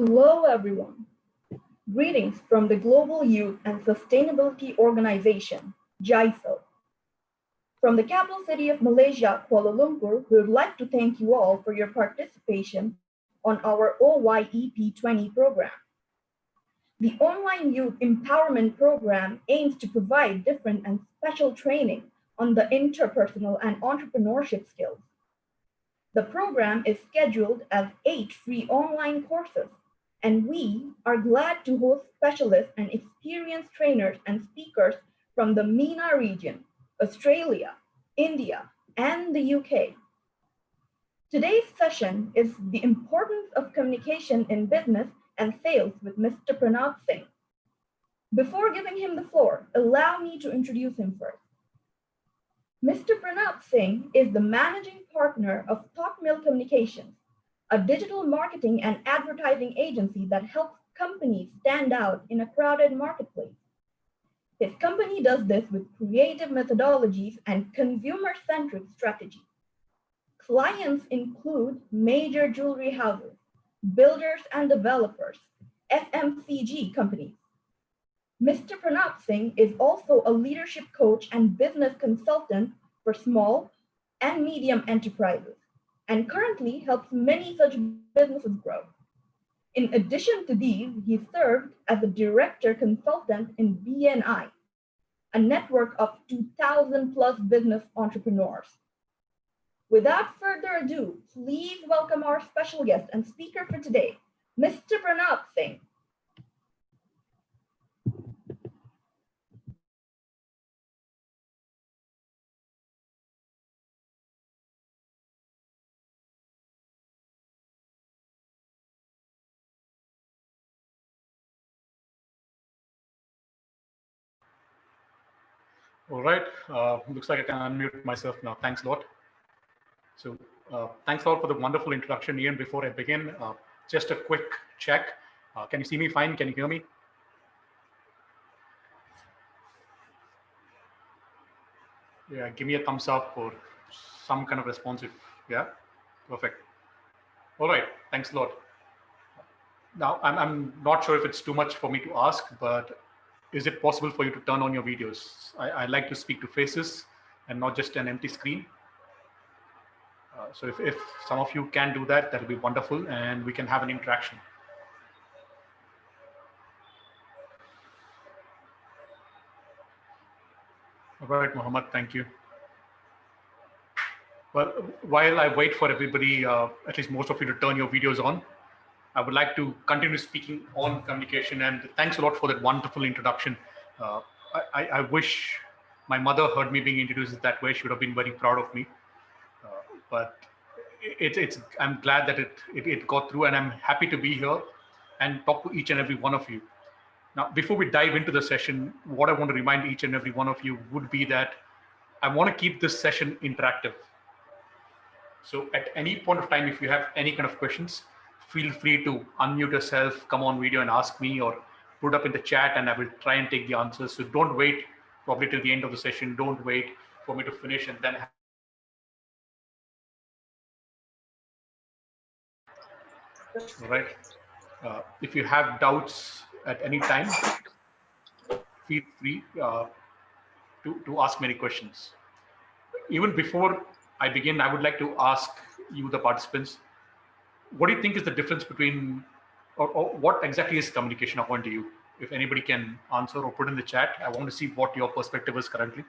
Hello, everyone. Greetings from the Global Youth and Sustainability Organization, GISO. From the capital city of Malaysia, Kuala Lumpur, we would like to thank you all for your participation on our OYEP20 program. The Online Youth Empowerment Program aims to provide different and special training on the interpersonal and entrepreneurship skills. The program is scheduled as 8 free online courses, and we are glad to host specialists and experienced trainers and speakers from the MENA region, Australia, India, and the UK. Today's session is the importance of communication in business and sales with Mr. Pranav Singh. Before giving him the floor, allow me to introduce him first. Mr. Pranav Singh is the managing partner of Thought Mill Communications, a digital marketing and advertising agency that helps companies stand out in a crowded marketplace. His company does this with creative methodologies and consumer-centric strategies. Clients include major jewelry houses, builders and developers, FMCG companies. Mr. Pranav Singh is also a leadership coach and business consultant for small and medium enterprises, and currently helps many such businesses grow. In addition to these, he served as a director consultant in BNI, a network of 2,000 plus business entrepreneurs. Without further ado, please welcome our special guest and speaker for today, Mr. Pranav Singh. All right, looks like I can unmute myself now. Thanks a lot. So thanks a lot for the wonderful introduction, Ian. Before I begin, just a quick check. Can you see me fine? Can you hear me? Yeah, give me a thumbs up or some kind of response if, yeah, perfect. All right, thanks a lot. Now, I'm not sure if it's too much for me to ask, but is it possible for you to turn on your videos? I like to speak to faces and not just an empty screen. So if some of you can do that, that'll be wonderful, and we can have an interaction. All right, Mohammed, thank you. Well, while I wait for everybody, at least most of you to turn your videos on, I would like to continue speaking on communication, and thanks a lot for that wonderful introduction. I wish my mother heard me being introduced that way. She would have been very proud of me. But I'm glad that it got through, and I'm happy to be here and talk to each and every one of you. Now, before we dive into the session, what I want to remind each and every one of you would be that I want to keep this session interactive. So at any point of time, if you have any kind of questions, feel free to unmute yourself, come on video and ask me, or put up in the chat and I will try and take the answers. So don't wait probably till the end of the session. Don't wait for me to finish and then all right. If you have doubts at any time, feel free to ask many questions. Even before I begin, I would like to ask you, the participants, what do you think is the difference between, or what exactly is communication according to you? If anybody can answer or put in the chat, I want to see what your perspective is currently.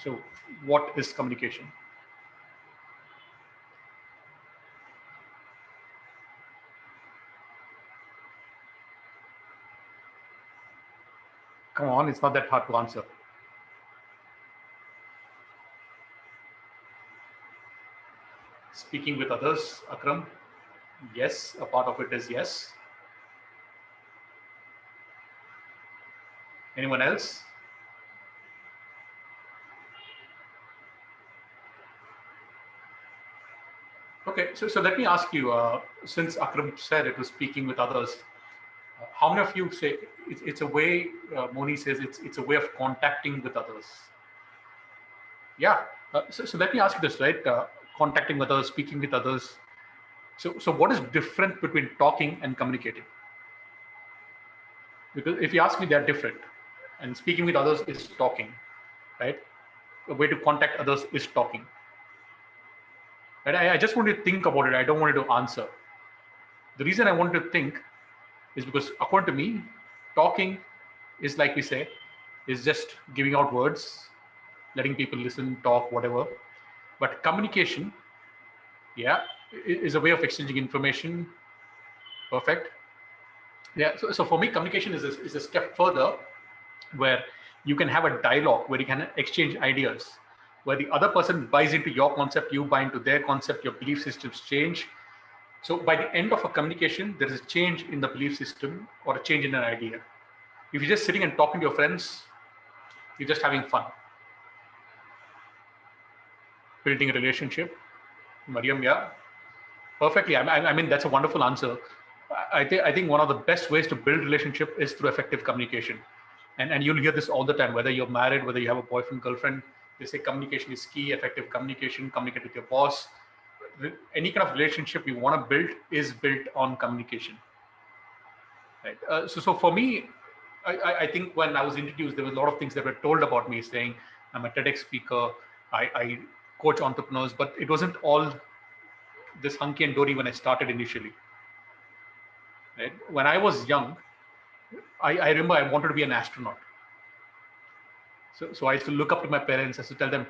So what is communication? Come on, it's not that hard to answer. Speaking with others, Akram? Yes, a part of it is yes. Anyone else? Okay, so let me ask you, since Akram said it was speaking with others, how many of you say it's a way, Moni says it's a way of contacting with others? Yeah. So let me ask you this, right? Contacting others, speaking with others. So what is different between talking and communicating? Because if you ask me, they're different. And speaking with others is talking, right? A way to contact others is talking. Right? I just want you to think about it. I don't want you to answer. The reason I want you to think is because according to me, talking is like we say, is just giving out words, letting people listen, talk, whatever. But communication, yeah, is a way of exchanging information. Perfect. Yeah. So for me, communication is a step further where you can have a dialogue where you can exchange ideas, where the other person buys into your concept, you buy into their concept, your belief systems change. So by the end of a communication, there is a change in the belief system or a change in an idea. If you're just sitting and talking to your friends, you're just having fun. Building a relationship. Mariam, yeah, perfectly. I mean, that's a wonderful answer. I think one of the best ways to build relationship is through effective communication. And you'll hear this all the time, whether you're married, whether you have a boyfriend, girlfriend, they say communication is key, effective communication, communicate with your boss. Any kind of relationship you want to build is built on communication. Right. So for me, I think when I was introduced, there was a lot of things that were told about me, saying I'm a TEDx speaker, I coach entrepreneurs, but it wasn't all this hunky and dory when I started initially. Right. When I was young, I remember I wanted to be an astronaut. So I used to look up to my parents. I used to tell them,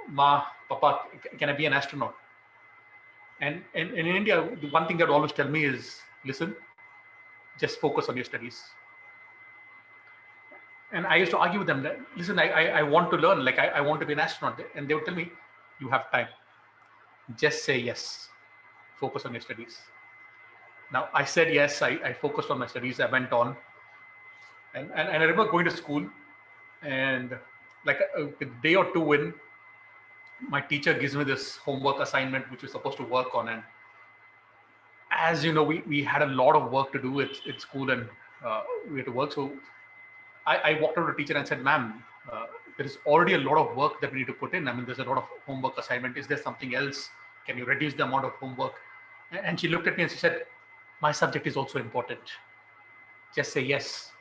"Ma, Papa, can I be an astronaut?" And in India, the one thing that always tell me is, "Listen, just focus on your studies." And I used to argue with them that, listen, I want to learn, like I want to be an astronaut. And they would tell me, you have time. Just say yes. Focus on your studies. Now I said yes, I focused on my studies, I went on. And I remember going to school and like a day or two in, my teacher gives me this homework assignment, which we're supposed to work on. And as you know, we had a lot of work to do at school and we had to work. So I walked over to the teacher and said, ma'am, there is already a lot of work that we need to put in. I mean, there's a lot of homework assignment. Is there something else? Can you reduce the amount of homework? And she looked at me and she said, my subject is also important. Just say yes.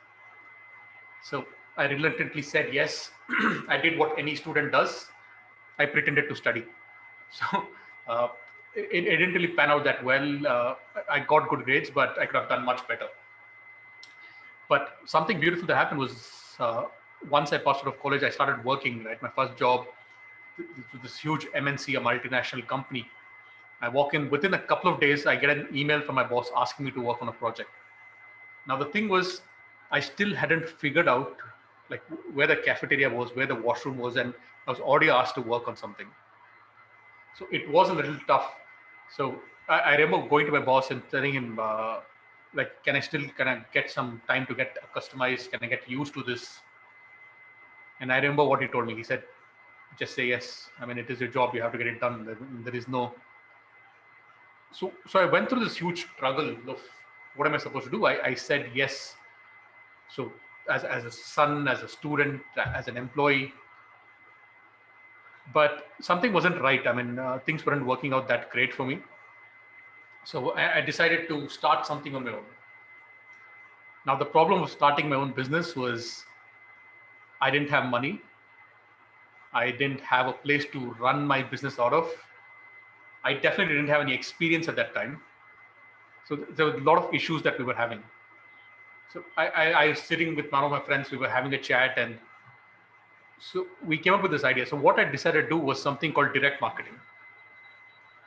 So I reluctantly said yes. I did what any student does. I pretended to study. So it didn't really pan out that well. I got good grades, but I could have done much better. But something beautiful that happened was once I passed out of college, I started working, right? My first job, this huge MNC, a multinational company. I walk in, within a couple of days, I get an email from my boss asking me to work on a project. Now, the thing was, I still hadn't figured out like where the cafeteria was, where the washroom was, and I was already asked to work on something. So it was a little tough. So I remember going to my boss and telling him, like, can I get some time to get customized? Can I get used to this? And I remember what he told me. He said, just say yes. I mean, it is your job. You have to get it done. There is no. So I went through this huge struggle of what am I supposed to do? I said yes. So as a son, as a student, as an employee, but something wasn't right. I mean, things weren't working out that great for me. So I decided to start something on my own. Now, the problem of starting my own business was I didn't have money. I didn't have a place to run my business out of. I definitely didn't have any experience at that time. So there were a lot of issues that we were having. So I was sitting with one of my friends. We were having a chat, and so we came up with this idea. So what I decided to do was something called direct marketing.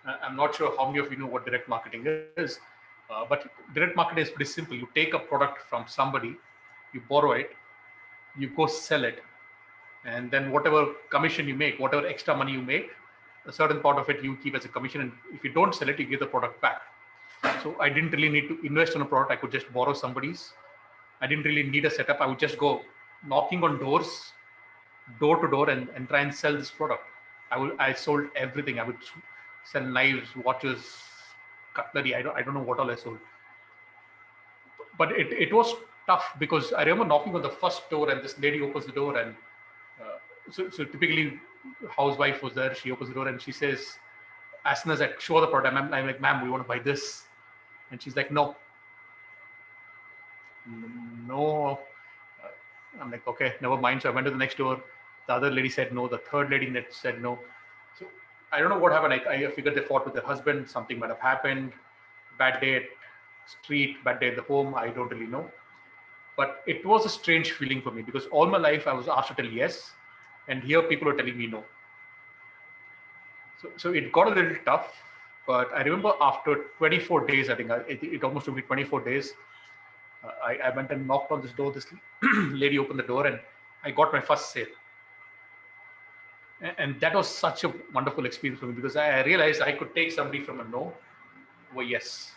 I'm not sure how many of you know what direct marketing is, but direct marketing is pretty simple. You take a product from somebody, you borrow it, you go sell it, and then whatever commission you make, whatever extra money you make, a certain part of it you keep as a commission. And if you don't sell it, you give the product back. So I didn't really need to invest in a product. I could just borrow somebody's. I didn't really need a setup. I would just go knocking on doors, door to door, and try and sell this product. I sold everything. I would sell knives, watches, cutlery. I don't know what all I sold. But it was tough because I remember knocking on the first door and this lady opens the door and so typically housewife was there. She opens the door and she says, as soon as I show the product, I'm like, ma'am, we want to buy this. And she's like, no. No. I'm like, okay, never mind. So I went to the next door. The other lady said no. The third lady said no. So I don't know what happened. I figured they fought with their husband. Something might have happened. Bad day at street, bad day at the home. I don't really know. But it was a strange feeling for me because all my life I was asked to tell yes. And here people are telling me no. So it got a little tough. But I remember after 24 days, I think it almost took me 24 days. I went and knocked on this door. This lady opened the door and I got my first sale. And that was such a wonderful experience for me because I realized I could take somebody from a no to a yes.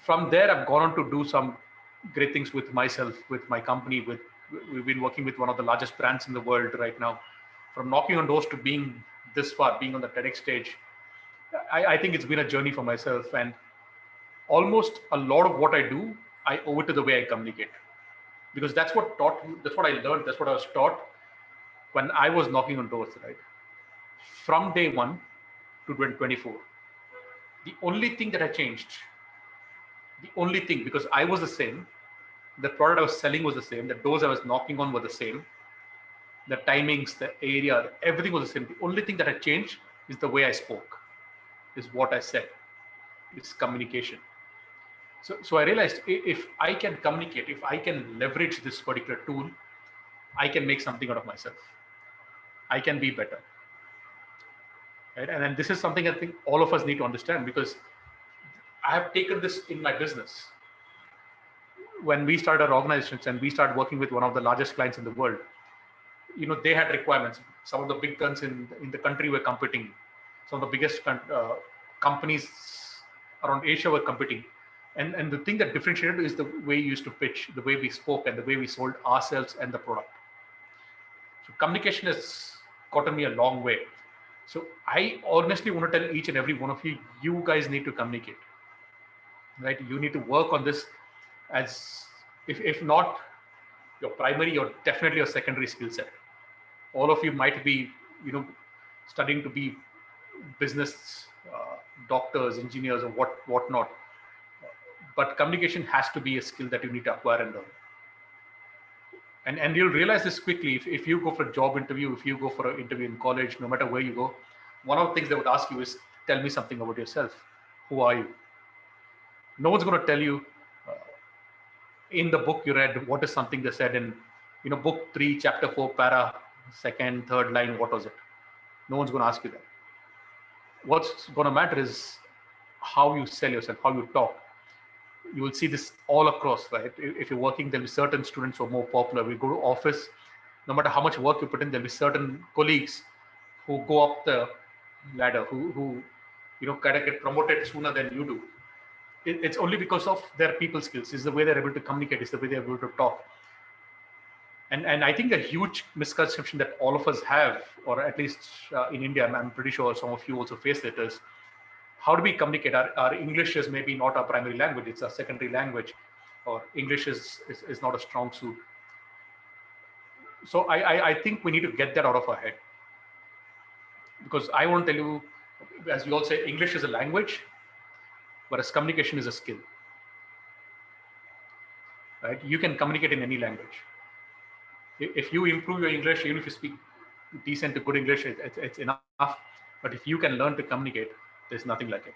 From there, I've gone on to do some great things with myself, with my company. We've been working with one of the largest brands in the world right now. From knocking on doors to being this far, being on the TEDx stage, I think it's been a journey for myself. And almost a lot of what I do, I owe it to the way I communicate. Because that's what I learned, that's what I was taught when I was knocking on doors, right? From day 1 to 2024, the only thing that I changed, because I was the same, the product I was selling was the same, the doors I was knocking on were the same, the timings, the area, everything was the same. The only thing that had changed is the way I spoke, is what I said, is communication. So I realized if I can communicate, if I can leverage this particular tool, I can make something out of myself. I can be better. Right? And then this is something I think all of us need to understand because I have taken this in my business. When we started our organizations and we started working with one of the largest clients in the world, they had requirements. Some of the big guns in the country were competing. Some of the biggest companies around Asia were competing. And the thing that differentiated is the way we used to pitch, the way we spoke, and the way we sold ourselves and the product. So communication has gotten me a long way. So I honestly want to tell each and every one of you, you guys need to communicate, right? You need to work on this as, if not your primary, or definitely your secondary skill set. All of you might be, studying to be business doctors, engineers, or whatnot. But communication has to be a skill that you need to acquire and learn. And you'll realize this quickly. If you go for a job interview, if you go for an interview in college, no matter where you go, one of the things they would ask you is, tell me something about yourself. Who are you? No one's going to tell you in the book you read, what is something they said in, book 3, chapter 4, para, second, third line, what was it? No one's going to ask you that. What's going to matter is how you sell yourself, how you talk. You will see this all across, right? If you're working, there'll be certain students who are more popular. We go to office, no matter how much work you put in, there'll be certain colleagues who go up the ladder, who kind of get promoted sooner than you do. It's only because of their people skills. It's the way they're able to communicate. It's the way they're able to talk. And I think a huge misconception that all of us have, or at least in India, I'm pretty sure some of you also face it, is how do we communicate? Our English is maybe not our primary language, it's our secondary language, or English is not a strong suit. So I think we need to get that out of our head. Because I want to tell you, as we all say, English is a language, whereas communication is a skill. Right? You can communicate in any language. If you improve your English, even if you speak decent to good English, it's enough. But if you can learn to communicate, there's nothing like it.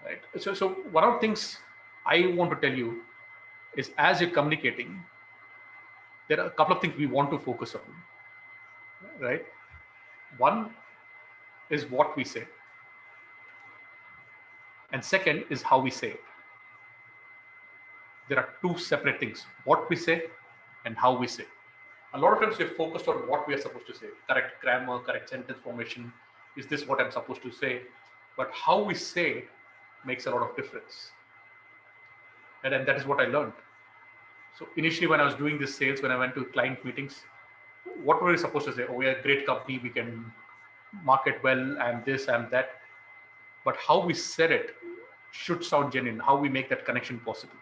Right? So one of the things I want to tell you is, as you're communicating, there are a couple of things we want to focus on. Right? One is what we say. And second is how we say it. There are two separate things, what we say and how we say. A lot of times we're focused on what we are supposed to say, correct grammar, correct sentence formation. Is this what I'm supposed to say? But how we say it makes a lot of difference. And that is what I learned. So initially when I was doing this sales, when I went to client meetings, what were we supposed to say? Oh, we are a great company, we can market well, and this and that. But how we said it should sound genuine, how we make that connection possible.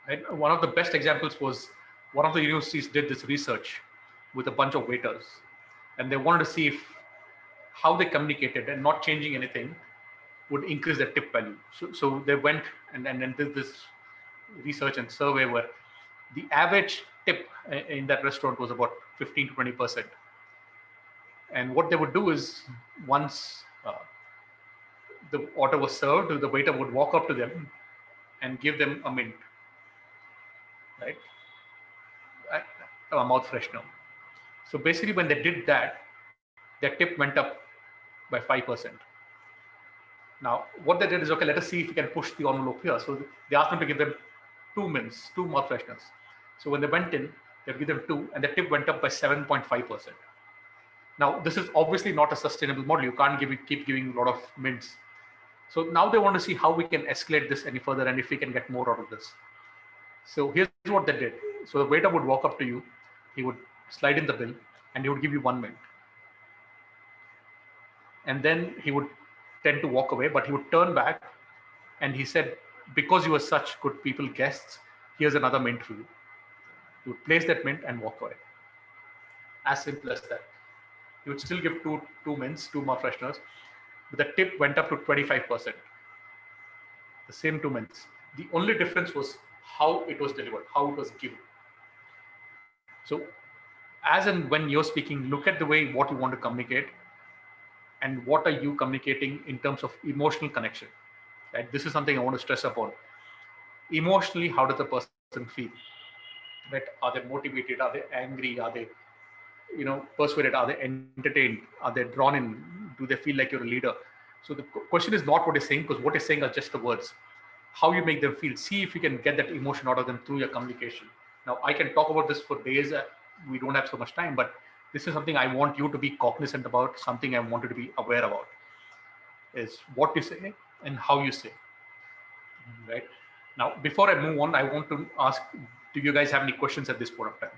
And one of the best examples was one of the universities did this research with a bunch of waiters, and they wanted to see if how they communicated and not changing anything would increase their tip value. So they went and did this research and survey where the average tip in that restaurant was about 15 to 20%. And what they would do is once the order was served, the waiter would walk up to them and give them a mint, right? A mouth freshener. So basically, when they did that, their tip went up by 5%. Now, what they did is, okay, let us see if we can push the envelope here. So they asked them to give them 2 mints, 2 mouth fresheners. So when they went in, they give them 2, and the tip went up by 7.5%. Now, this is obviously not a sustainable model. You can't keep giving a lot of mints. So now they want to see how we can escalate this any further and if we can get more out of this. So here's what they did. So the waiter would walk up to you, he would slide in the bill, and he would give you 1 mint. And then he would tend to walk away, but he would turn back and he said, because you were such good people, guests, here's another mint for you. He would place that mint and walk away. As simple as that. He would still give two mints, 2 more fresheners, but the tip went up to 25%. The same 2 mints. The only difference was how it was delivered, how it was given. So as and when you're speaking, look at the way what you want to communicate and what are you communicating in terms of emotional connection. Right? This is something I want to stress upon. Emotionally, how does the person feel? Right? Are they motivated? Are they angry? Are they, persuaded? Are they entertained? Are they drawn in? Do they feel like you're a leader? So the question is not what you're saying, because what you're saying are just the words. How you make them feel. See if you can get that emotion out of them through your communication. Now, I can talk about this for days. We don't have so much time, but this is something I want you to be cognizant about, something I wanted to be aware about, is what you say and how you say. Right? Now, before I move on, I want to ask, do you guys have any questions at this point of time?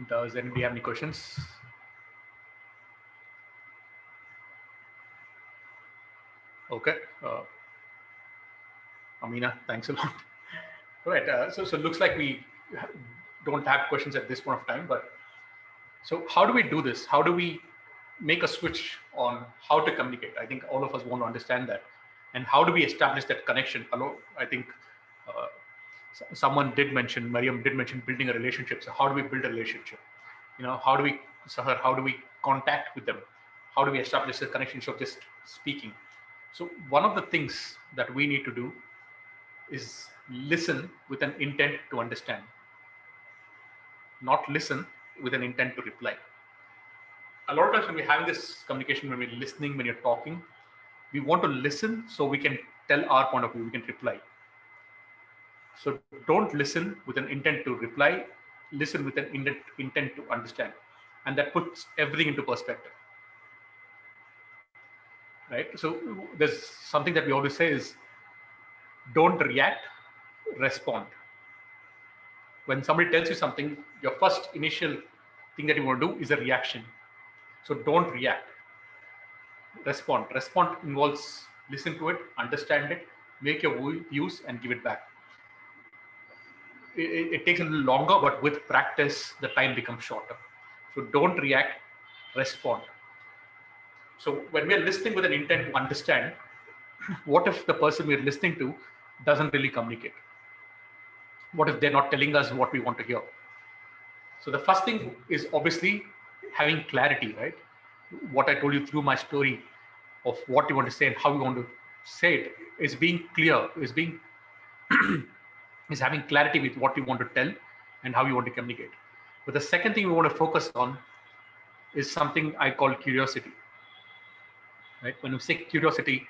Does anybody have any questions? Okay. Amina, thanks a lot. All right. So it looks like we don't have questions at this point of time, but so how do we do this? How do we make a switch on how to communicate? I think all of us want to understand that. And how do we establish that connection? I think someone did mention, Mariam did mention building a relationship. So how do we build a relationship? How do we, Sahar, how do we contact with them? How do we establish a connection of just speaking? So one of the things that we need to do is listen with an intent to understand, not listen with an intent to reply. A lot of times when we're having this communication, when we're listening, when you're talking, we want to listen so we can tell our point of view, we can reply. So don't listen with an intent to reply, listen with an intent to understand. And that puts everything into perspective. Right? So there's something that we always say is, don't react, respond. When somebody tells you something, your first initial thing that you want to do is a reaction. So don't react, respond. Respond involves listen to it, understand it, make your views and give it back. It takes a little longer, but with practice, the time becomes shorter. So don't react, respond. So when we're listening with an intent to understand, what if the person we're listening to doesn't really communicate? What if they're not telling us what we want to hear? So the first thing is obviously having clarity, right? What I told you through my story of what you want to say and how you want to say it is being clear, is having clarity with what you want to tell and how you want to communicate. But the second thing we want to focus on is something I call curiosity. Right? When we say curiosity,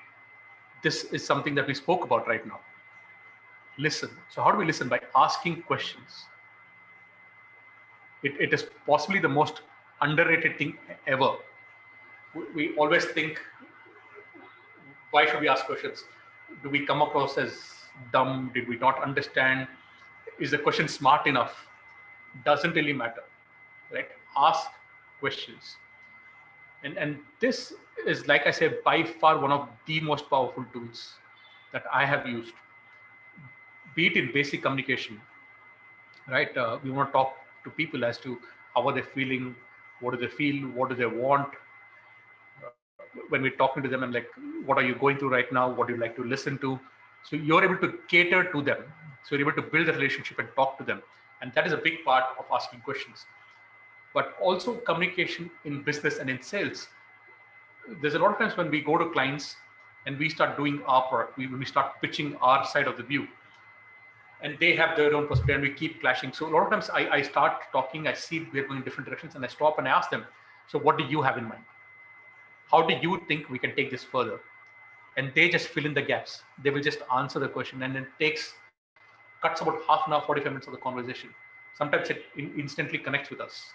this is something that we spoke about right now. Listen. So how do we listen? By asking questions. It is possibly the most underrated thing ever. We always think, why should we ask questions? Do we come across as dumb? Did we not understand? Is the question smart enough? Doesn't really matter, right? Ask questions. And this is, like I said, by far one of the most powerful tools that I have used, be it in basic communication, right? We want to talk to people as to how are they feeling, what do they feel, what do they want. When we're talking to them, and like, what are you going through right now? What do you like to listen to? So you're able to cater to them. So you're able to build a relationship and talk to them. And that is a big part of asking questions. But also communication in business and in sales. There's a lot of times when we go to clients and we start doing our product, when we start pitching our side of the view, and they have their own perspective and we keep clashing. So a lot of times I start talking, I see we're going in different directions, and I stop and I ask them, so what do you have in mind? How do you think we can take this further? And they just fill in the gaps. They will just answer the question, and it cuts about half an hour, 45 minutes of the conversation. Sometimes it instantly connects with us.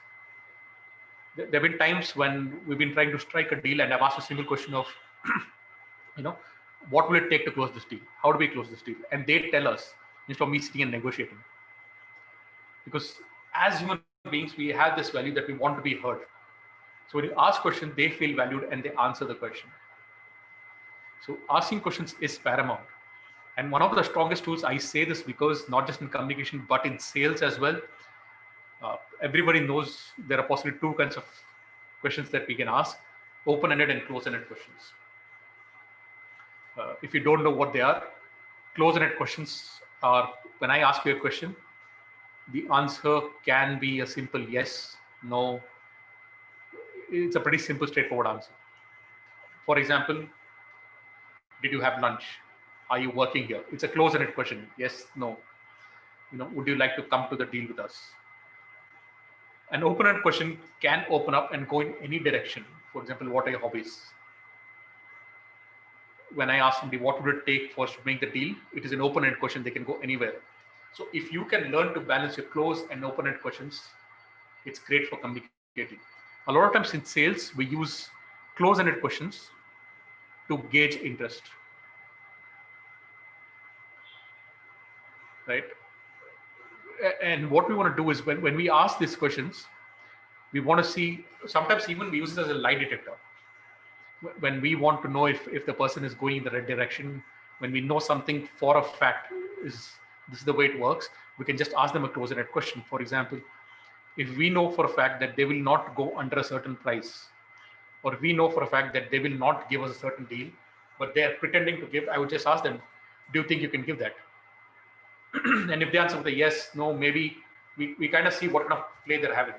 There have been times when we've been trying to strike a deal, and I've asked a single question of, you know, what will it take to close this deal? How do we close this deal? And they tell us instead of me sitting and negotiating. Because as human beings, we have this value that we want to be heard. So when you ask questions, they feel valued and they answer the question. So asking questions is paramount. And one of the strongest tools, I say this because not just in communication, but in sales as well, everybody knows there are possibly two kinds of questions that we can ask: open-ended and close-ended questions. If you don't know what they are, close-ended questions are when I ask you a question, the answer can be a simple yes, no. It's a pretty simple, straightforward answer. For example, did you have lunch? Are you working here? It's a close-ended question. Yes, no. Would you like to come to the deal with us? An open-ended question can open up and go in any direction. For example, what are your hobbies? When I ask somebody what would it take for us to make the deal, it is an open-ended question. They can go anywhere. So if you can learn to balance your close and open-ended questions, it's great for communicating. A lot of times in sales, we use close-ended questions to gauge interest, right? And what we want to do is when we ask these questions, we want to see, sometimes even we use it as a lie detector. When we want to know if the person is going in the right direction, when we know something for a fact is this is the way it works, we can just ask them a close-ended question. For example, if we know for a fact that they will not go under a certain price, or we know for a fact that they will not give us a certain deal, but they are pretending to give, I would just ask them, do you think you can give that? And if they answer with a yes, no, maybe, we kind of see what kind of play they're having.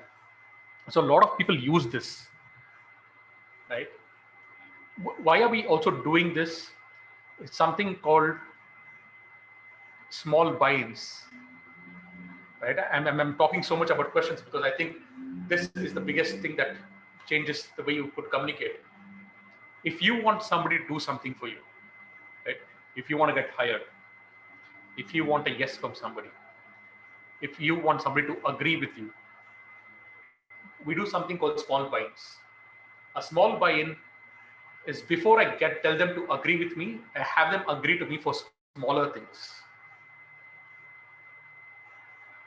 So a lot of people use this, right? Why are we also doing this? It's something called small buy-ins, right? I'm talking so much about questions because I think this is the biggest thing that changes the way you could communicate. If you want somebody to do something for you, right? If you want to get hired, if you want a yes from somebody, if you want somebody to agree with you, we do something called small buy-ins. A small buy-in is before I tell them to agree with me, I have them agree to me for smaller things,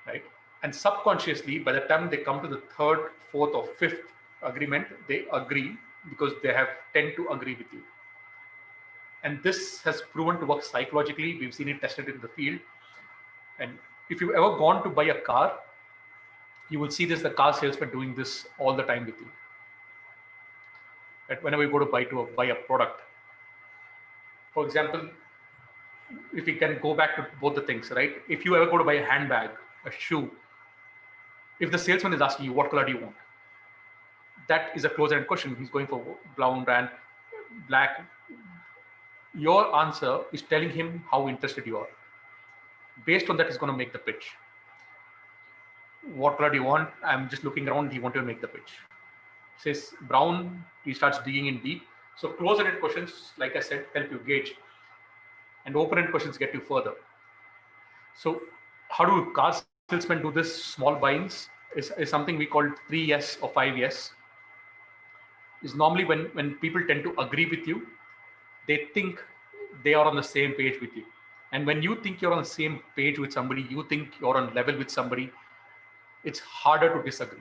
right? And subconsciously, by the time they come to the third, fourth, or fifth agreement, they agree because they have tend to agree with you. And this has proven to work psychologically. We've seen it tested in the field. And if you've ever gone to buy a car, you will see this, the car salesman doing this all the time with you. Right? Whenever you go to buy a product. For example, if we can go back to both the things, right? If you ever go to buy a handbag, a shoe, if the salesman is asking you, what color do you want? That is a close-ended question. He's going for brown, brand, black. Your answer is telling him how interested you are. Based on that, he's going to make the pitch. What color do you want? I'm just looking around. He wanted to make the pitch. Says brown, he starts digging in deep. So close-ended questions, like I said, help you gauge. And open-ended questions get you further. So how do car salesmen do this? Small buy-ins is something we call 3 yes or 5 yes. Is normally when people tend to agree with you, they think they are on the same page with you. And when you think you're on the same page with somebody, you think you're on level with somebody, it's harder to disagree.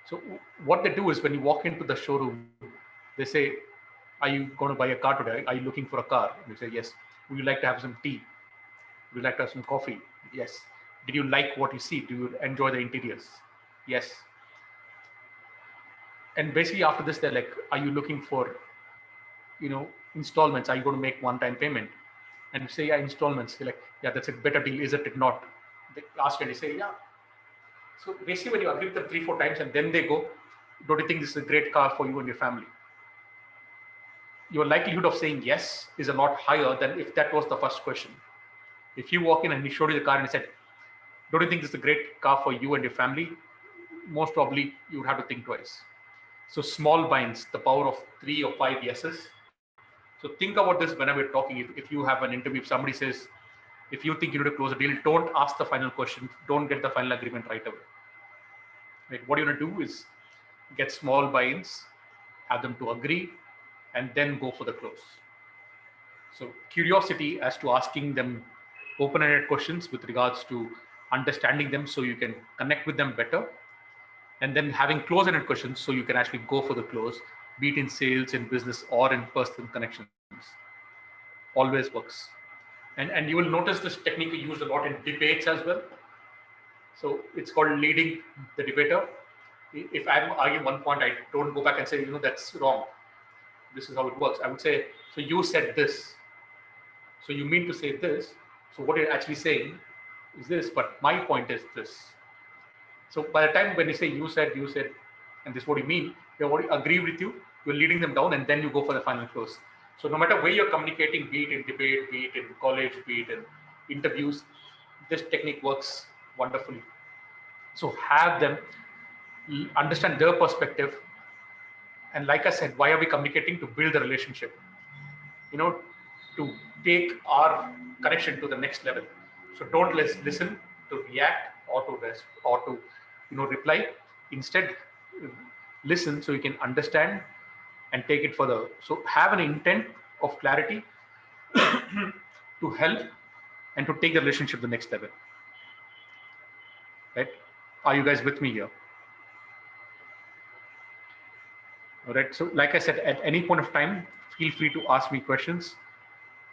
So what they do is when you walk into the showroom, they say, are you going to buy a car today? Are you looking for a car? And you say, yes. Would you like to have some tea? Would you like to have some coffee? Yes. Did you like what you see? Do you enjoy the interiors? Yes. And basically after this, they're like, are you looking for, installments? Are you going to make one-time payment? And you say, yeah, installments. They're like, yeah, that's a better deal, isn't it not? They ask and they say, yeah. So basically when you agree with them 3, 4 times and then they go, don't you think this is a great car for you and your family? Your likelihood of saying yes is a lot higher than if that was the first question. If you walk in and he showed you the car and he said, don't you think this is a great car for you and your family? Most probably you would have to think twice. So small binds, the power of 3 or 5 yeses. So think about this whenever you're talking. If you have an interview, if somebody says, if you think you need to close a deal, don't ask the final question. Don't get the final agreement right away. Right? What you're going to do is get small buy-ins, have them to agree, and then go for the close. So curiosity as to asking them open-ended questions with regards to understanding them so you can connect with them better. And then having close-ended questions so you can actually go for the close, be it in sales, in business, or in personal connections. Always works. And you will notice this technique used a lot in debates as well. So it's called leading the debater. If I'm arguing one point, I don't go back and say, that's wrong. This is how it works. I would say, so you said this. So you mean to say this. So what you're actually saying is this, but my point is this. So by the time when you say you said, and this is what you mean, they already agree with you, you're leading them down, and then you go for the final close. So no matter where you're communicating, be it in debate, be it in college, be it in interviews, this technique works wonderfully. So have them understand their perspective. And like I said, why are we communicating? To build a relationship, to take our connection to the next level. So don't listen to react or to reply. Instead, listen so you can understand and take it further. So have an intent of clarity to help and to take the relationship to the next level. Right? Are you guys with me here? All right. So like I said, at any point of time, feel free to ask me questions.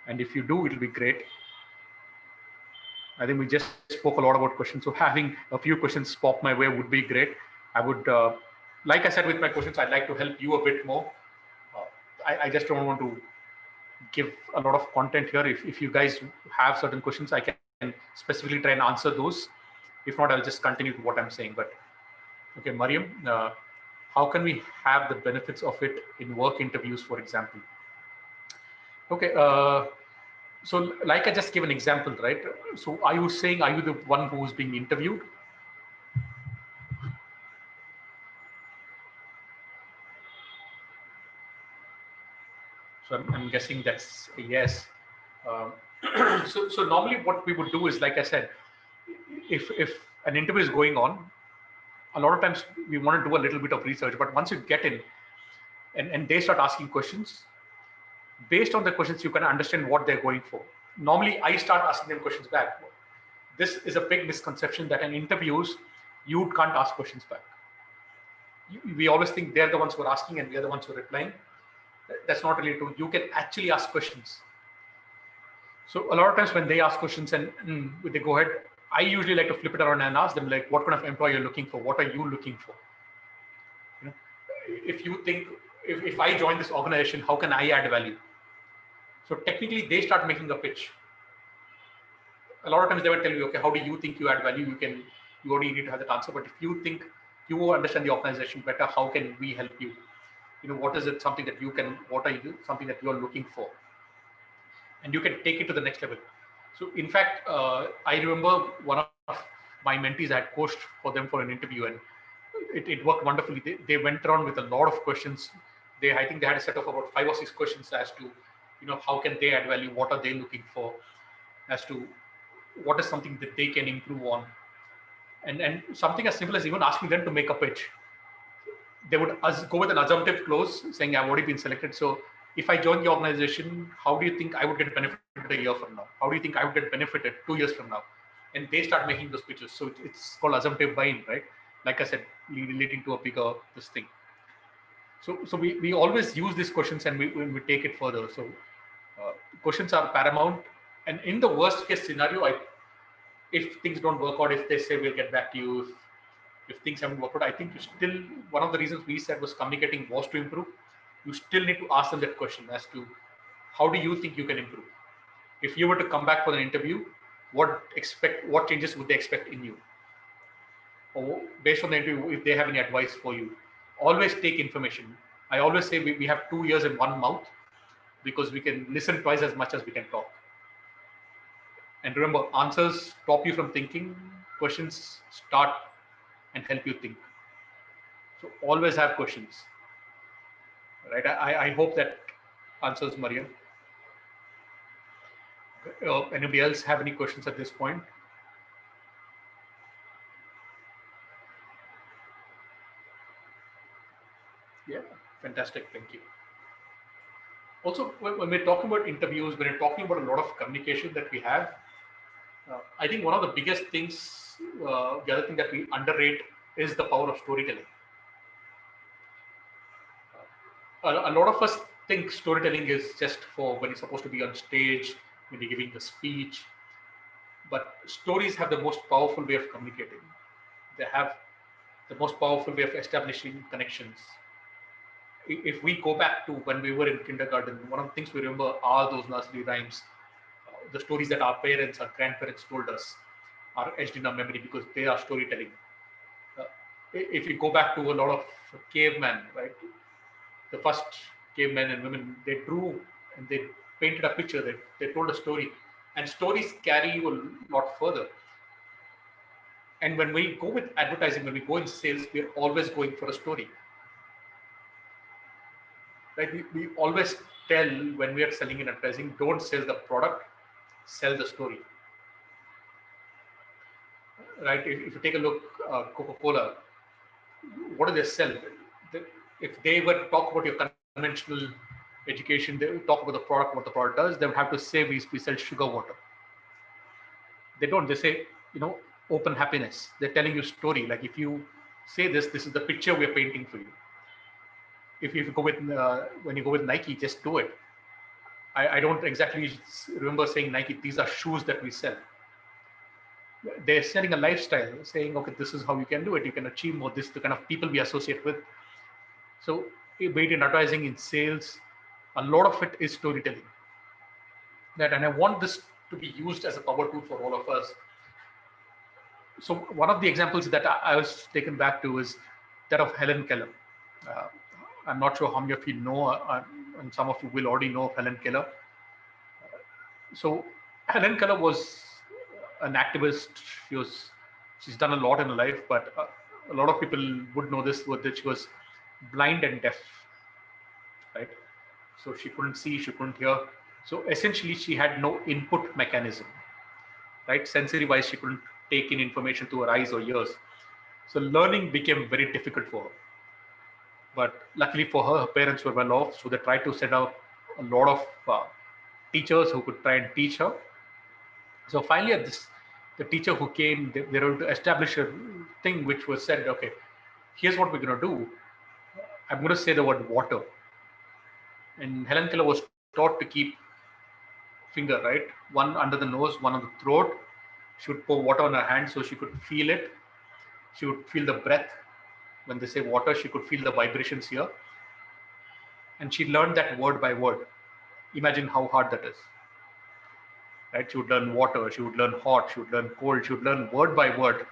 And if you do, it'll be great. I think we just spoke a lot about questions. So having a few questions pop my way would be great. I would, like I said with my questions, I'd like to help you a bit more. I just don't want to give a lot of content here. If you guys have certain questions, I can specifically try and answer those. If not, I'll just continue to what I'm saying. But okay, Mariam, how can we have the benefits of it in work interviews, for example? Okay. So like I just gave an example, right? So are you saying, are you the one who is being interviewed? So I'm guessing that's a yes. So normally what we would do is, like I said, if an interview is going on, a lot of times we want to do a little bit of research, but once you get in and they start asking questions, based on the questions, you can understand what they're going for. Normally, I start asking them questions back. This is a big misconception that in interviews, you can't ask questions back. We always think they're the ones who are asking and we're the ones who are replying. That's not really true. You can actually ask questions. So a lot of times when they ask questions and they go ahead, I usually like to flip it around and ask them, like, what kind of employee you're looking for? What are you looking for? If you think, if I join this organization, how can I add value? So technically, they start making a pitch. A lot of times they will tell you, okay, how do you think you add value? You only need to have that answer. But if you think you understand the organization better, how can we help you? What is it, something that you can, what are you, something that you're looking for? And you can take it to the next level. So in fact, I remember one of my mentees, I had coached for them for an interview, and it worked wonderfully. They went around with a lot of questions. I think they had a set of about 5 or 6 questions as to, how can they add value? What are they looking for? As to what is something that they can improve on? And something as simple as even asking them to make a pitch. They would go with an assumptive close saying, I've already been selected. So if I join the organization, how do you think I would get benefited a year from now? How do you think I would get benefited 2 years from now? And they start making those pitches. So it's called assumptive buying, right? like I said, leading to a bigger this thing. So we always use these questions and we take it further. So questions are paramount. And in the worst case scenario, if things don't work out, if they say we'll get back to you, if things haven't worked out, I think you still, one of the reasons we said was communicating was to improve. You still need to ask them that question as to how do you think you can improve? If you were to come back for an interview, what changes would they expect in you? Or based on the interview, if they have any advice for you, always take information. I always say we have 2 ears and one mouth because we can listen twice as much as we can talk. And remember, answers stop you from thinking, questions start and help you think. So always have questions, right? I hope that answers Mariam. Anybody else have any questions at this point? Yeah, fantastic. Thank you. Also, when we're talking about interviews, when we're talking about a lot of communication that we have, I think one of the biggest things, the other thing that we underrate is the power of storytelling. A lot of us think storytelling is just for when you're supposed to be on stage, when you're giving a speech. But stories have the most powerful way of communicating. They have the most powerful way of establishing connections. If we go back to when we were in kindergarten, one of the things we remember are those nursery rhymes, the stories that our parents, our grandparents told us are etched in our memory because they are storytelling. If you go back to a lot of cavemen, right? The first cavemen and women, they drew and they painted a picture, they told a story. And stories carry you a lot further. And when we go with advertising, when we go in sales, we're always going for a story. Right? We always tell when we are selling in advertising, don't sell the product, sell the story. Right? If you take a look, Coca-Cola, what do they sell? If they were to talk about your conventional education, they would talk about the product, what the product does, they would have to say we sell sugar water. They don't. They say, open happiness. They're telling you a story. Like if you say this is the picture we're painting for you. If you go with when you go with Nike, just do it. I don't exactly remember saying Nike. These are shoes that we sell. They're selling a lifestyle, saying, okay, this is how you can do it. You can achieve more. This is the kind of people we associate with. So, be it in advertising, in sales, a lot of it is storytelling. And I want this to be used as a power tool for all of us. So, one of the examples that I was taken back to is that of Helen Keller. I'm not sure how many of you know, and some of you will already know of Helen Keller. So, Helen Keller was an activist. She's done a lot in her life, but a lot of people would know this, that she was blind and deaf, right? So she couldn't see, she couldn't hear. So essentially, she had no input mechanism, right? Sensory wise, she couldn't take in information through her eyes or ears. So learning became very difficult for her. But luckily for her, her parents were well off, so they tried to set up a lot of teachers who could try and teach her. So finally, the teacher who came, they were able to establish a thing which was said, okay, here's what we're going to do. I'm going to say the word water. And Helen Keller was taught to keep finger, right? One under the nose, one on the throat. She would pour water on her hand so she could feel it. She would feel the breath. When they say water, she could feel the vibrations here. And she learned that word by word. Imagine how hard that is. Right? She would learn water, she would learn hot, she would learn cold, she would learn word by word,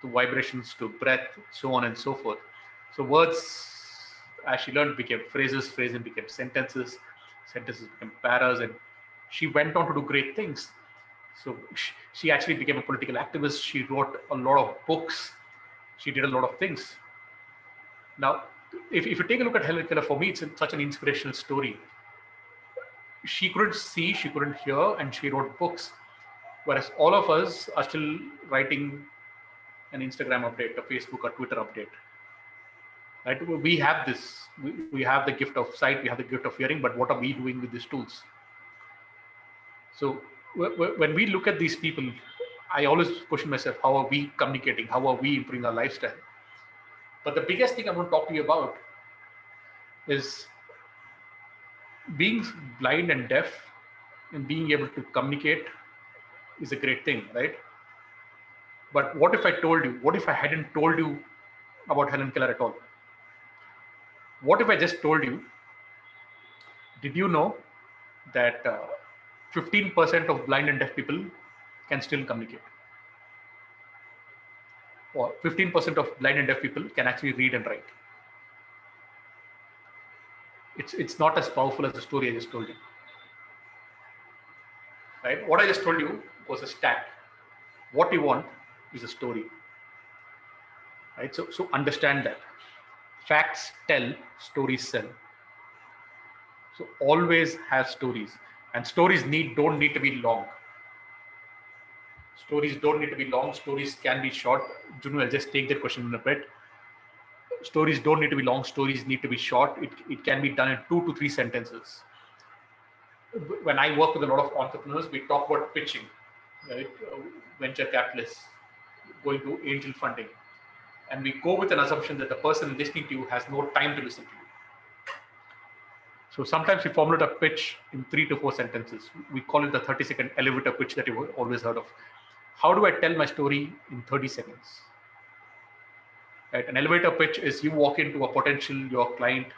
to vibrations, to breath, so on and so forth. So words, as she learned, became phrases, phrases became sentences, sentences became paras, and she went on to do great things. So she actually became a political activist. She wrote a lot of books. She did a lot of things. Now, if you take a look at Helen Keller, for me, it's such an inspirational story. She couldn't see, she couldn't hear, and she wrote books. Whereas all of us are still writing an Instagram update, a Facebook or Twitter update. Right? We have this, we have the gift of sight, we have the gift of hearing, but what are we doing with these tools? So when we look at these people, I always question myself, how are we communicating? How are we improving our lifestyle? But the biggest thing I want to talk to you about is being blind and deaf and being able to communicate is a great thing, right? But what if I told you, what if I hadn't told you about Helen Keller at all? What if I just told you, did you know that 15% of blind and deaf people can still communicate? Or 15% of blind and deaf people can actually read and write. It's not as powerful as the story I just told you. Right? What I just told you was a stat. What you want is a story. Right? So understand that. Facts tell, stories sell. So always have stories. And stories don't need to be long. Stories don't need to be long. Stories can be short. Junu, I'll just take that question in a bit. Stories don't need to be long. Stories need to be short. It can be done in 2 to 3 sentences. When I work with a lot of entrepreneurs, we talk about pitching, right? Venture capitalists going to angel funding. And we go with an assumption that the person listening to you has no time to listen to you. So sometimes we formulate a pitch in 3 to 4 sentences. We call it the 30-second elevator pitch that you've always heard of. How do I tell my story in 30 seconds? Right? An elevator pitch is you walk into a potential, your client,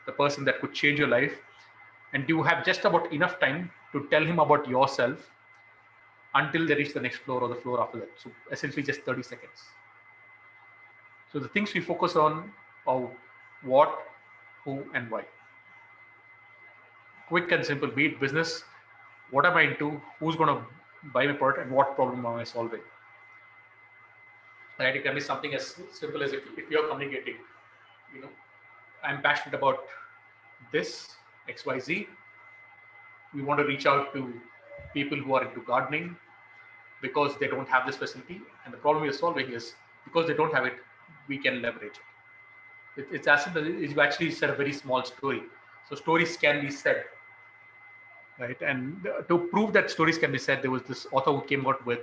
the person that could change your life, and you have just about enough time to tell him about yourself until they reach the next floor or the floor after that. So essentially just 30 seconds. So the things we focus on are what, who, and why. Quick and simple, be it business, what am I into, who's going to buy my product, and what problem am I solving. Right? It can be something as simple as if you're communicating, I'm passionate about this, XYZ. We want to reach out to people who are into gardening because they don't have this facility. And the problem you're solving is because they don't have it, we can leverage it. It's as simple as you actually said a very small story. So stories can be said. Right, and to prove that stories can be said, there was this author who came out with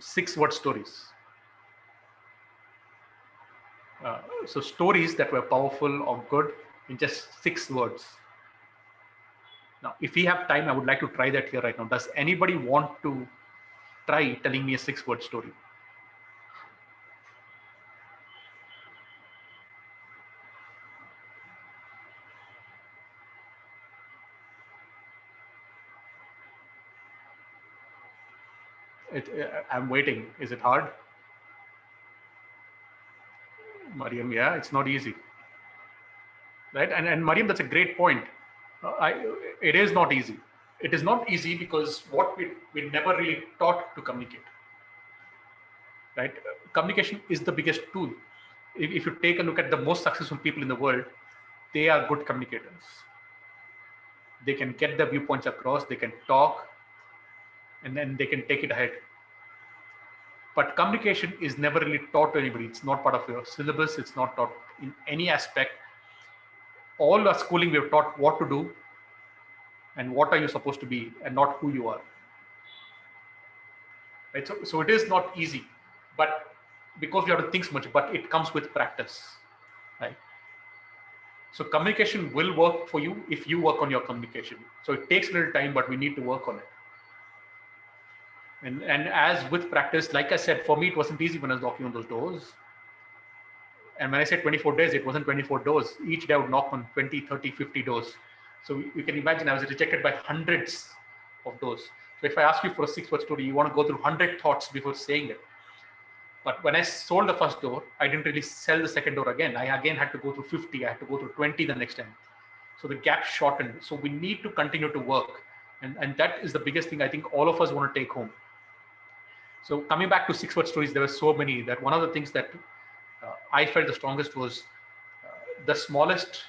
6-word stories. So stories that were powerful or good in just 6 words. Now, if we have time, I would like to try that here right now. Does anybody want to try telling me a 6-word story? I'm waiting. Is it hard? Mariam, yeah, it's not easy. Right? And Mariam, that's a great point. It is not easy. It is not easy because what we never really taught to communicate. Right? Communication is the biggest tool. If you take a look at the most successful people in the world, they are good communicators. They can get their viewpoints across, they can talk, and then they can take it ahead. But communication is never really taught to anybody. It's not part of your syllabus. It's not taught in any aspect. All our schooling, we have taught what to do and what are you supposed to be and not who you are. Right? So it is not easy, but because we have to think so much, but it comes with practice. Right? So communication will work for you if you work on your communication. So it takes a little time, but we need to work on it. And as with practice, like I said, for me, it wasn't easy when I was knocking on those doors. And when I said 24 days, it wasn't 24 doors. Each day I would knock on 20, 30, 50 doors. So you can imagine I was rejected by hundreds of doors. So if I ask you for a 6-word story, you want to go through 100 thoughts before saying it. But when I sold the first door, I didn't really sell the second door again. I again had to go through 50. I had to go through 20 the next time. So the gap shortened. So we need to continue to work. And that is the biggest thing I think all of us want to take home. So coming back to 6-word stories, there were so many that one of the things that I felt the strongest was the smallest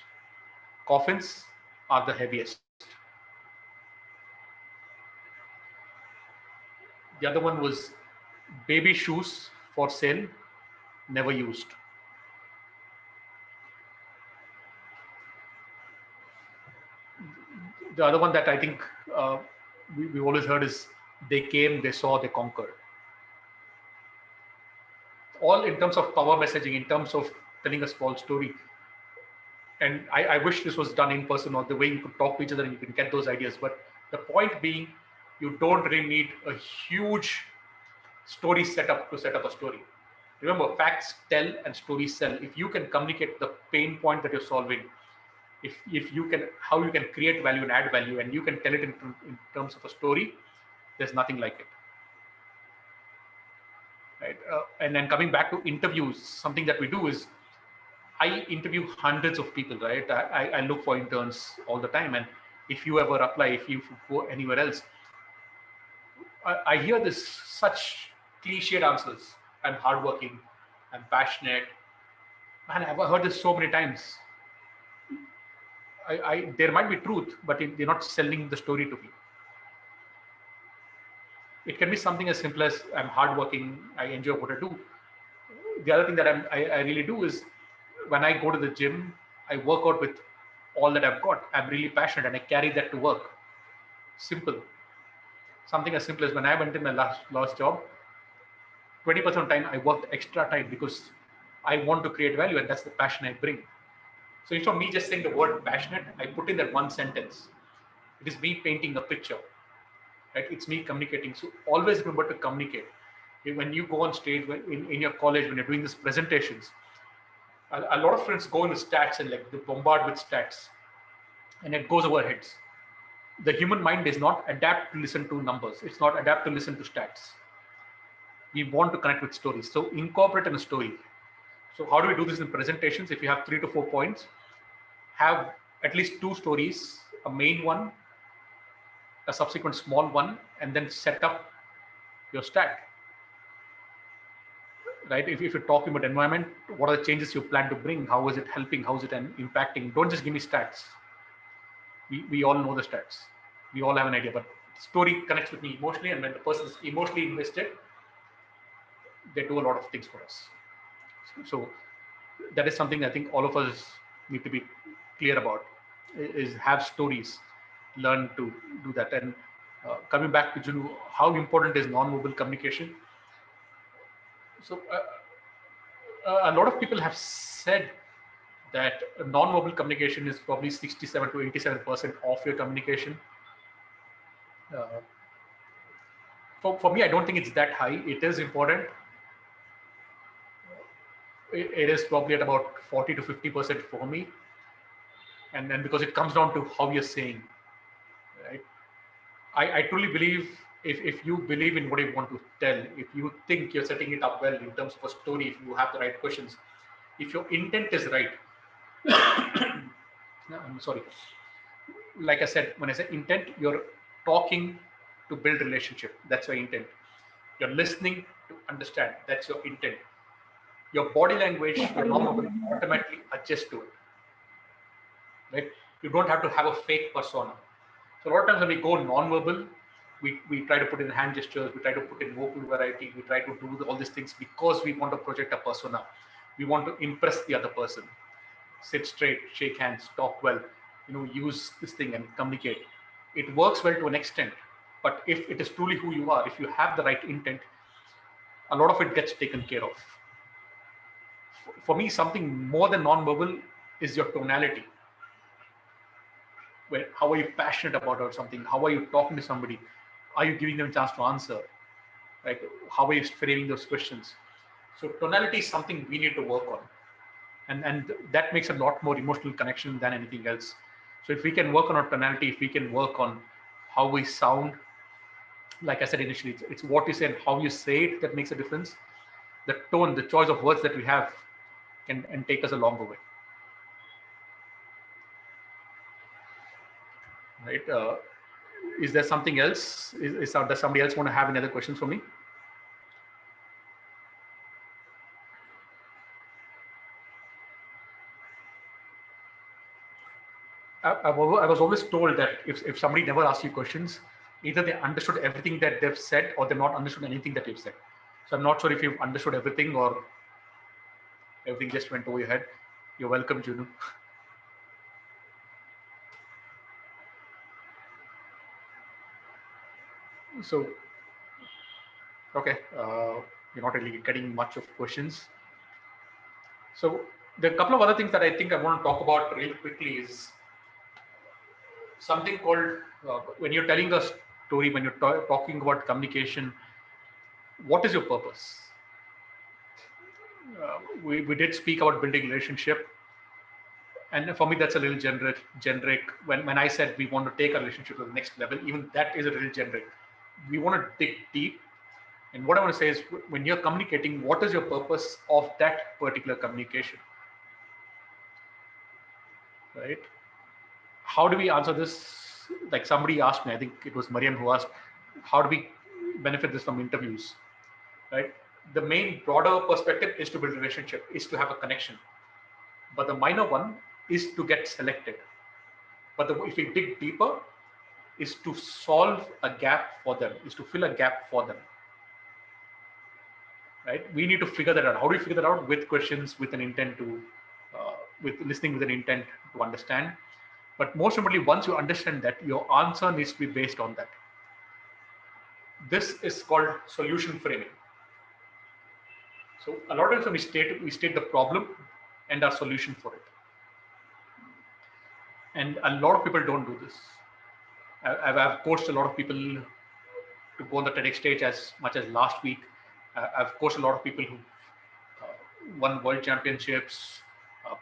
coffins are the heaviest. The other one was baby shoes for sale, never used. The other one that I think we always heard is they came, they saw, they conquered. all in terms of power messaging, in terms of telling a small story. And I wish this was done in person, or the way you could talk to each other and you can get those ideas. But the point being, you don't really need a huge story setup to set up a story. Remember, facts tell and stories sell. If you can communicate the pain point that you're solving, if you can, how you can create value and add value, and you can tell it in terms of a story, there's nothing like it. Right? And then coming back to interviews, something that we do is I interview hundreds of people, right? I look for interns all the time. And if you ever apply, if you go anywhere else, I hear this such cliched answers. I'm hardworking, I'm passionate. Man, I've heard this so many times. There might be truth, but they're not selling the story to me. It can be something as simple as I'm hardworking, I enjoy what I do. The other thing that I really do is when I go to the gym, I work out with all that I've got. I'm really passionate and I carry that to work. Simple. Something as simple as when I went in my last job, 20% of the time I worked extra time because I want to create value and that's the passion I bring. So instead of me just saying the word passionate, I put in that one sentence. It is me painting a picture. Right? It's me communicating. So always remember to communicate. When you go on stage, in your college, when you're doing these presentations, a lot of friends go into stats and like they bombard with stats and it goes over heads. The human mind is not adapt to listen to numbers. It's not adapt to listen to stats. We want to connect with stories. So incorporate in a story. So how do we do this in presentations? If you have 3 to 4 points, have at least 2 stories, a main one, a subsequent small one, and then set up your stat. Right? If you're talking about environment, what are the changes you plan to bring? How is it helping? How is it impacting? Don't just give me stats. We all know the stats. We all have an idea, but story connects with me emotionally, and when the person is emotionally invested, they do a lot of things for us. So that is something I think all of us need to be clear about, is have stories, learn to do that. And coming back to Junu, how important is non-verbal communication? So a lot of people have said that non-verbal communication is probably 67 to 87% of your communication. For me, I don't think it's that high. It is important. It is probably at about 40 to 50% for me. And then because it comes down to how you're saying, right? I truly believe if you believe in what you want to tell, if you think you're setting it up well in terms of a story, if you have the right questions, if your intent is right, no, I'm sorry. Like I said, when I say intent, you're talking to build relationship. That's your intent. You're listening to understand. That's your intent. Your body language, your non-verbal automatically adjust to it. Right? You don't have to have a fake persona. So a lot of times when we go non-verbal, we try to put in hand gestures, we try to put in vocal variety, we try to do all these things because we want to project a persona. We want to impress the other person. Sit straight, shake hands, talk well, use this thing and communicate. It works well to an extent, but if it is truly who you are, if you have the right intent, a lot of it gets taken care of. For me, something more than non-verbal is your tonality. How are you passionate about or something? How are you talking to somebody? Are you giving them a chance to answer? Right? How are you framing those questions? So tonality is something we need to work on. And that makes a lot more emotional connection than anything else. So if we can work on our tonality, if we can work on how we sound, like I said initially, it's what you say and how you say it that makes a difference. The tone, the choice of words that we have can take us a longer way. Right? Is there something else? Does somebody else want to have any other questions for me? I was always told that if somebody never asks you questions, either they understood everything that they've said or they've not understood anything that you've said. So I'm not sure if you've understood everything or everything just went over your head. You're welcome, Junu. So, okay. You're not really getting much of questions. So there are a couple of other things that I think I want to talk about real quickly is something called when you're telling a story, when you're talking about communication, what is your purpose? We did speak about building relationship, and for me that's a little generic. When I said we want to take a relationship to the next level, even that is a little generic. We want to dig deep, and what I want to say is when you're communicating, what is your purpose of that particular communication, right? How do we answer this? Like somebody asked me, I think it was Mariam who asked, how do we benefit this from interviews, right? The main broader perspective is to build a relationship, is to have a connection. But the minor one is to get selected. But if we dig deeper, is to solve a gap for them, is to fill a gap for them, right? We need to figure that out. How do we figure that out? With questions, with an intent to, with listening with an intent to understand. But most importantly, once you understand that, your answer needs to be based on that. This is called solution framing. So a lot of times we state the problem and our solution for it. And a lot of people don't do this. I've coached a lot of people to go on the TEDx stage as much as last week. I've coached a lot of people who won world championships,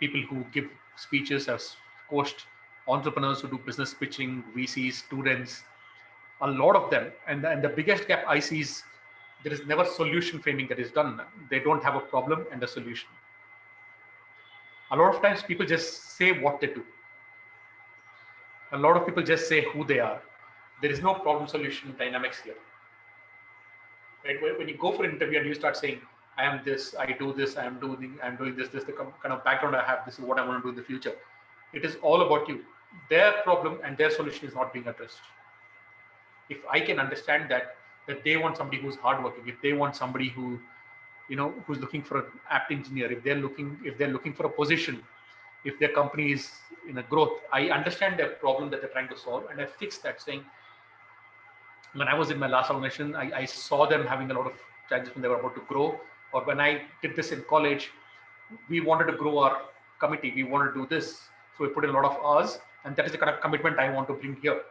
people who give speeches. I've coached entrepreneurs who do business pitching, VCs, students, a lot of them. And the biggest gap I see is there is never solution framing that is done. They don't have a problem and a solution. A lot of times people just say what they do. A lot of people just say who they are. There is no problem solution dynamics here. Right? When you go for an interview and you start saying, I am this, I do this, I'm doing this, the kind of background I have, this is what I want to do in the future. It is all about you. Their problem and their solution is not being addressed. If I can understand that they want somebody who's hardworking, if they want somebody who, who's looking for an app engineer, if they're looking for a position, if their company is in a growth, I understand their problem that they're trying to solve, and I fix that, saying, when I was in my last organization, I saw them having a lot of challenges when they were about to grow. Or when I did this in college, we wanted to grow our committee. We wanted to do this. So we put in a lot of hours, and that is the kind of commitment I want to bring here.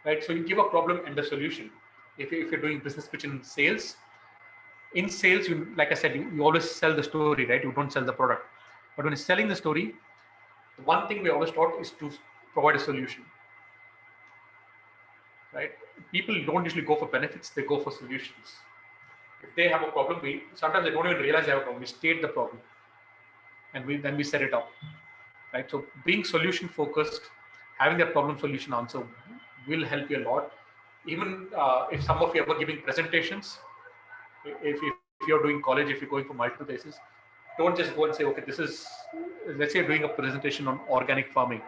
Right? So you give a problem and a solution. If you're doing business pitch in sales, you, like I said, you always sell the story, right? You don't sell the product. But when you're selling the story, the one thing we always taught is to provide a solution. Right? People don't usually go for benefits, they go for solutions. If they have a problem, sometimes they don't even realize they have a problem. We state the problem and then we set it up. Right? So being solution focused, having that problem solution answer will help you a lot. Even if some of you are giving presentations, if you're doing college, if you're going for multiple places, don't just go and say, okay, this is, let's say you're doing a presentation on organic farming.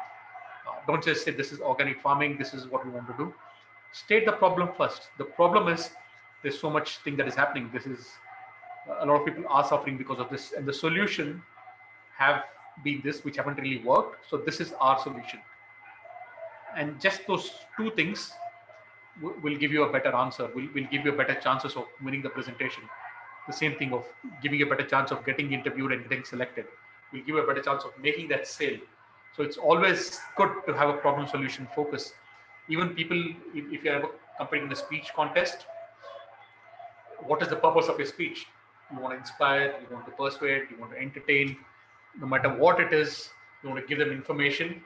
Don't just say this is organic farming, this is what we want to do. State the problem first. The problem is there's so much thing that is happening. This is, a lot of people are suffering because of this, and the solution have been this, which haven't really worked. So this is our solution. And just those two things will give you a better answer, will give you a better chances of winning the presentation. The same thing of giving you a better chance of getting interviewed and getting selected, will give you a better chance of making that sale. So it's always good to have a problem solution focus. Even people, if you're ever competing in a speech contest, what is the purpose of your speech? You want to inspire, you want to persuade, you want to entertain. No matter what it is, you want to give them information.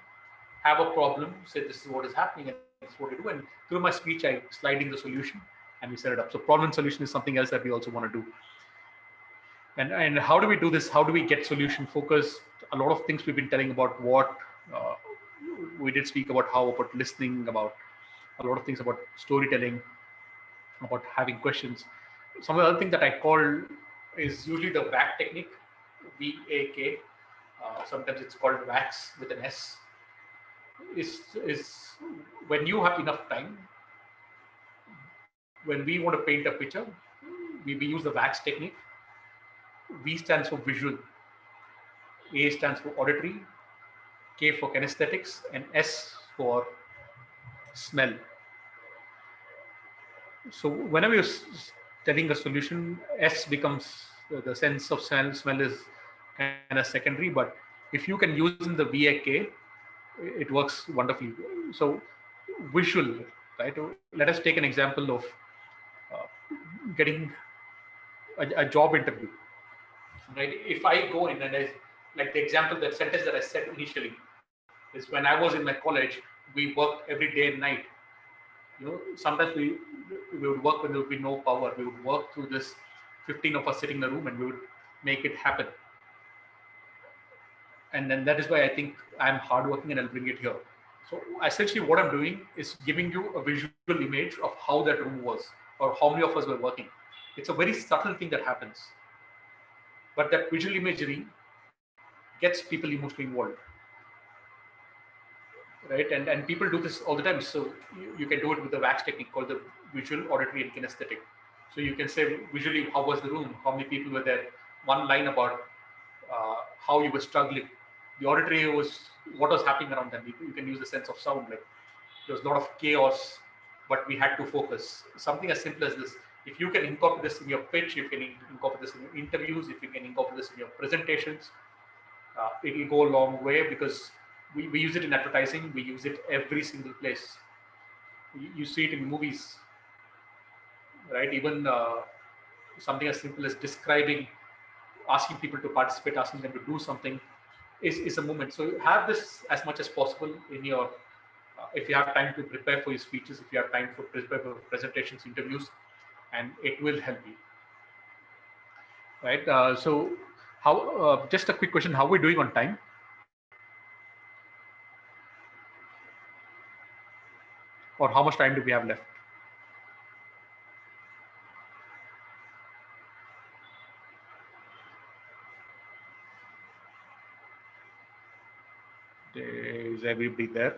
Have a problem, say this is what is happening and this is what you do. And through my speech, I slide in the solution and we set it up. So problem solution is something else that we also want to do. And how do we do this? How do we get solution focused? A lot of things we've been telling about what we did speak about, how about listening, about a lot of things about storytelling, about having questions. Some of the other things that I call is usually the VAK technique, VAK. Sometimes it's called VAX with an S. Is when you have enough time, when we want to paint a picture, we use the VAX technique. V stands for visual, A stands for auditory, K for kinesthetics, and S for smell. So whenever you're telling a solution, S becomes the sense of smell is kind of secondary. But if you can use in the VAK, it works wonderfully. So visual, right? Let us take an example of uh, getting a job interview, right? If I go in and I, like the example, that sentence that I said initially is when I was in my college, we worked every day and night. Sometimes we would work when there would be no power. We would work through this 15 of us sitting in a room and we would make it happen. And then that is why I think I'm hardworking and I'll bring it here. So essentially what I'm doing is giving you a visual image of how that room was or how many of us were working. It's a very subtle thing that happens. But that visual imagery gets people emotionally involved. Right? And people do this all the time. So you can do it with the wax technique called the visual, auditory, and kinesthetic. So you can say visually, how was the room? How many people were there? One line about how you were struggling. The auditory was what was happening around them. You can use the sense of sound. Like there was a lot of chaos, but we had to focus. Something as simple as this. If you can incorporate this in your pitch, if you can incorporate this in your interviews, if you can incorporate this in your presentations, it will go a long way, because we use it in advertising. We use it every single place. You see it in movies, right? Even something as simple as describing, asking people to participate, asking them to do something is a movement. So have this as much as possible in your, if you have time to prepare for your speeches, if you have time to prepare for presentations, interviews, and it will help you, right? So how, just a quick question, how are we doing on time? Or how much time do we have left? Is everybody there?